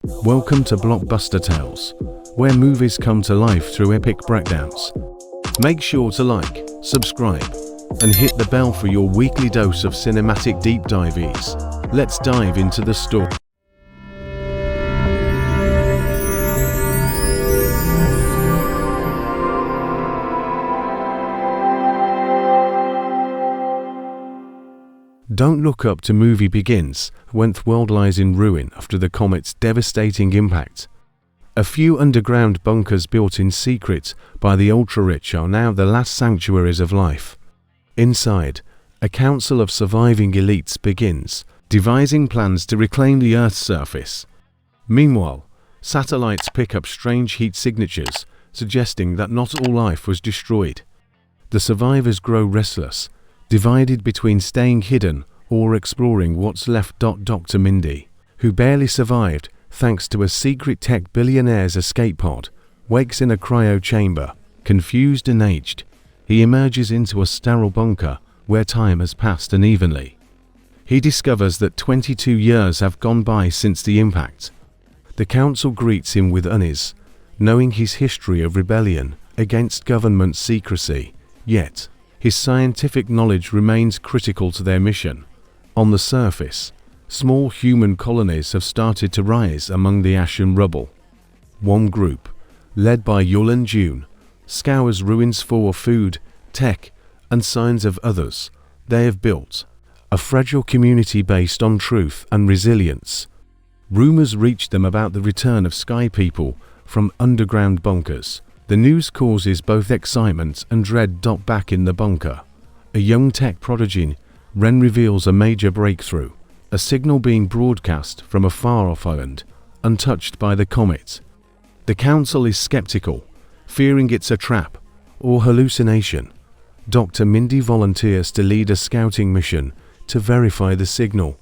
Welcome to Blockbuster Tales, where movies come to life through epic breakdowns. Make sure to like, subscribe, and hit the bell for your weekly dose of cinematic deep dives. Let's dive into the story. Don't Look Up to movie begins when the world lies in ruin after the comet's devastating impact. A few underground bunkers built in secret by the ultra-rich are now the last sanctuaries of life. Inside, a council of surviving elites begins, devising plans to reclaim the Earth's surface. Meanwhile, satellites pick up strange heat signatures, suggesting that not all life was destroyed. The survivors grow restless, divided between staying hidden or exploring what's left. Dr. Mindy, who barely survived thanks to a secret tech billionaire's escape pod, wakes in a cryo chamber, confused and aged. He emerges into a sterile bunker where time has passed unevenly. He discovers that 22 years have gone by since the impact. The council greets him with unease, knowing his history of rebellion against government secrecy, yet his scientific knowledge remains critical to their mission. On the surface, small human colonies have started to rise among the ash and rubble. One group, led by Yul and June, scours ruins for food, tech, and signs of others. They have built a fragile community based on truth and resilience. Rumors reach them about the return of sky people from underground bunkers. The news causes both excitement and dread. Back in the bunker, a young tech prodigy, Ren, reveals a major breakthrough, a signal being broadcast from a far-off island, untouched by the comet. The council is skeptical, fearing it's a trap or hallucination. Dr. Mindy volunteers to lead a scouting mission to verify the signal.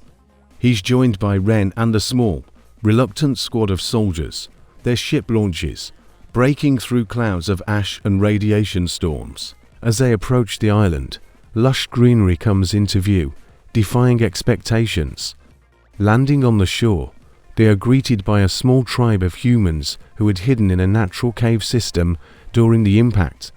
He's joined by Ren and a small, reluctant squad of soldiers. Their ship launches, breaking through clouds of ash and radiation storms. As they approach the island, lush greenery comes into view, defying expectations. Landing on the shore, they are greeted by a small tribe of humans who had hidden in a natural cave system during the impact.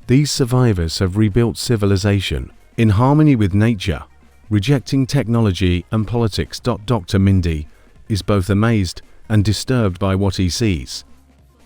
These survivors have rebuilt civilization in harmony with nature, rejecting technology and politics. Dr. Mindy is both amazed and disturbed by what he sees.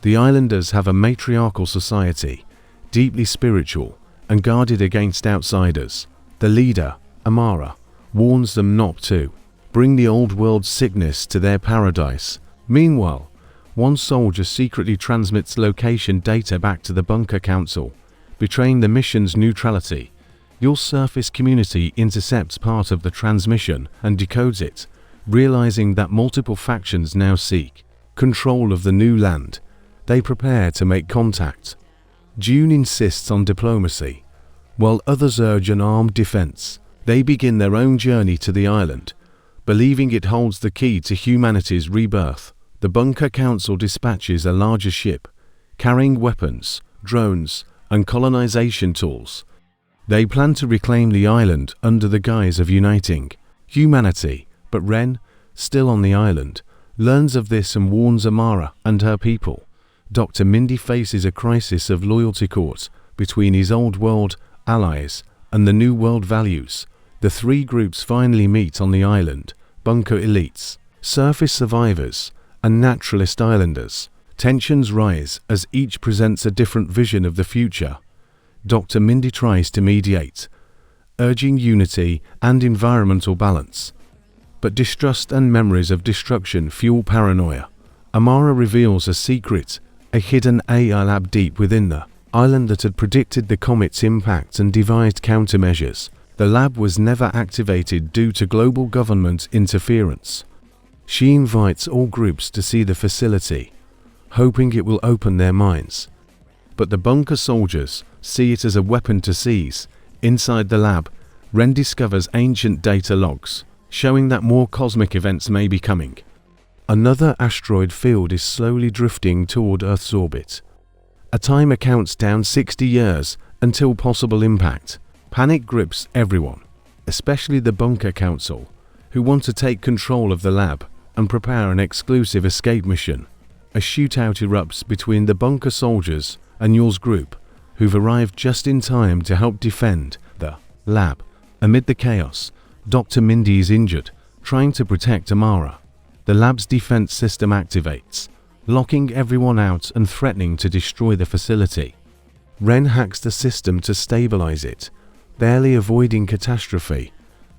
The islanders have a matriarchal society, deeply spiritual and guarded against outsiders. The leader, Amara, warns them not to bring the old world sickness to their paradise. Meanwhile, one soldier secretly transmits location data back to the bunker council, betraying the mission's neutrality. Your surface community intercepts part of the transmission and decodes it, realizing that multiple factions now seek control of the new land. They prepare to make contact. June insists on diplomacy, while others urge an armed defense. They begin their own journey to the island, believing it holds the key to humanity's rebirth. The bunker council dispatches a larger ship, carrying weapons, drones, and colonization tools. They plan to reclaim the island under the guise of uniting humanity, but Ren, still on the island, learns of this and warns Amara and her people. Dr. Mindy faces a crisis of loyalty caught between his old world allies and the new world values. The three groups finally meet on the island: bunker elites, surface survivors, and naturalist islanders. Tensions rise as each presents a different vision of the future. Dr. Mindy tries to mediate, urging unity and environmental balance. But distrust and memories of destruction fuel paranoia. Amara reveals a secret, a hidden AI lab deep within the island that had predicted the comet's impact and devised countermeasures. The lab was never activated due to global government interference. She invites all groups to see the facility, hoping it will open their minds. But the bunker soldiers see it as a weapon to seize. Inside the lab, Ren discovers ancient data logs, showing that more cosmic events may be coming. Another asteroid field is slowly drifting toward Earth's orbit. A timer counts down 60 years until possible impact. Panic grips everyone, especially the bunker council, who want to take control of the lab and prepare an exclusive escape mission. A shootout erupts between the bunker soldiers and Yule's group, who've arrived just in time to help defend the lab. Amid the chaos, Dr. Mindy is injured, trying to protect Amara. The lab's defense system activates, locking everyone out and threatening to destroy the facility. Ren hacks the system to stabilize it, barely avoiding catastrophe.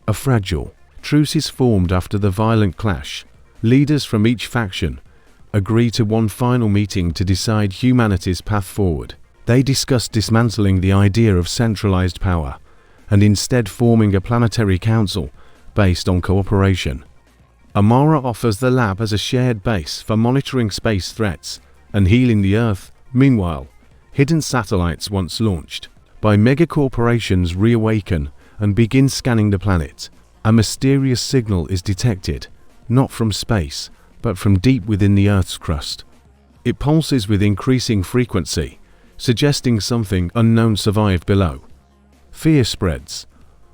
A fragile truce is formed after the violent clash. Leaders from each faction agree to one final meeting to decide humanity's path forward. They discuss dismantling the idea of centralized power and instead forming a planetary council based on cooperation. Amara offers the lab as a shared base for monitoring space threats and healing the Earth. Meanwhile, hidden satellites once launched by megacorporations reawaken and begin scanning the planet. A mysterious signal is detected, not from space, but from deep within the Earth's crust. It pulses with increasing frequency, suggesting something unknown survived below. Fear spreads,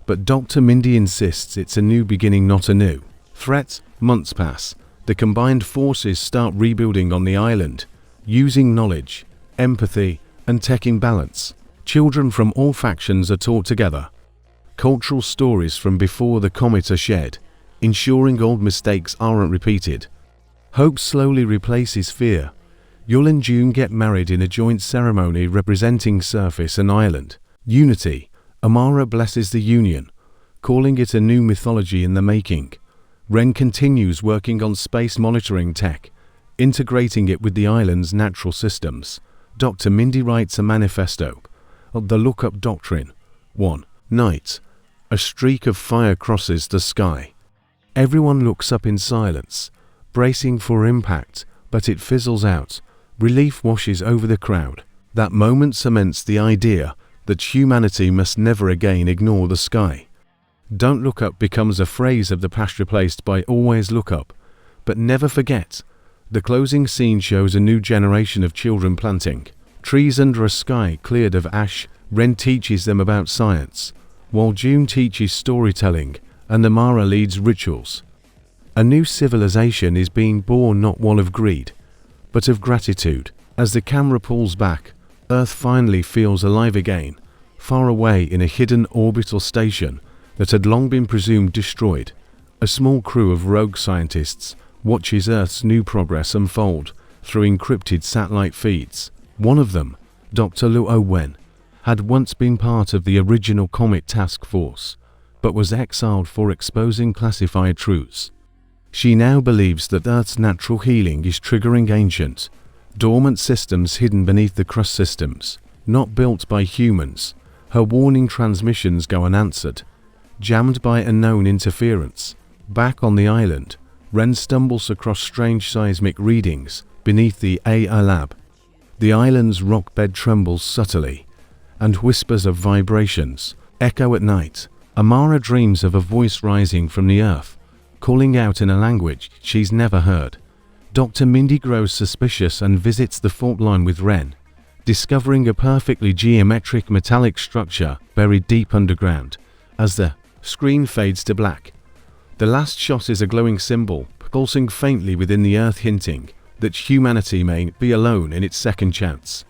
but Dr. Mindy insists it's a new beginning, not a new threat. Months pass. The combined forces start rebuilding on the island, using knowledge, empathy, and tech imbalance. Children from all factions are taught together. Cultural stories from before the comet are shared, ensuring old mistakes aren't repeated. Hope slowly replaces fear. Yule and June get married in a joint ceremony representing surface and island unity. Amara blesses the union, calling it a new mythology in the making. Ren continues working on space monitoring tech, integrating it with the island's natural systems. Dr. Mindy writes a manifesto of the Lookup Doctrine. One night, a streak of fire crosses the sky. Everyone looks up in silence, bracing for impact, but it fizzles out. Relief washes over the crowd. That moment cements the idea that humanity must never again ignore the sky. Don't look up becomes a phrase of the past, replaced by always look up, but never forget. The closing scene shows a new generation of children planting trees under a sky cleared of ash. Ren teaches them about science, while June teaches storytelling and Amara leads rituals. A new civilization is being born, not one of greed, but of gratitude. As the camera pulls back, Earth finally feels alive again, far away in a hidden orbital station that had long been presumed destroyed. A small crew of rogue scientists watches Earth's new progress unfold through encrypted satellite feeds. One of them, Dr. Luo Wen, had once been part of the original Comet task force, but was exiled for exposing classified truths. She now believes that Earth's natural healing is triggering ancient, dormant systems hidden beneath the crust systems, not built by humans. Her warning transmissions go unanswered, jammed by unknown interference. Back on the island, Ren stumbles across strange seismic readings beneath the AI lab. The island's rock bed trembles subtly, and whispers of vibrations echo at night. Amara dreams of a voice rising from the earth, calling out in a language she's never heard. Dr. Mindy grows suspicious and visits the fault line with Ren, discovering a perfectly geometric metallic structure buried deep underground. As the screen fades to black, the last shot is a glowing symbol, pulsing faintly within the earth, hinting that humanity may be alone in its second chance.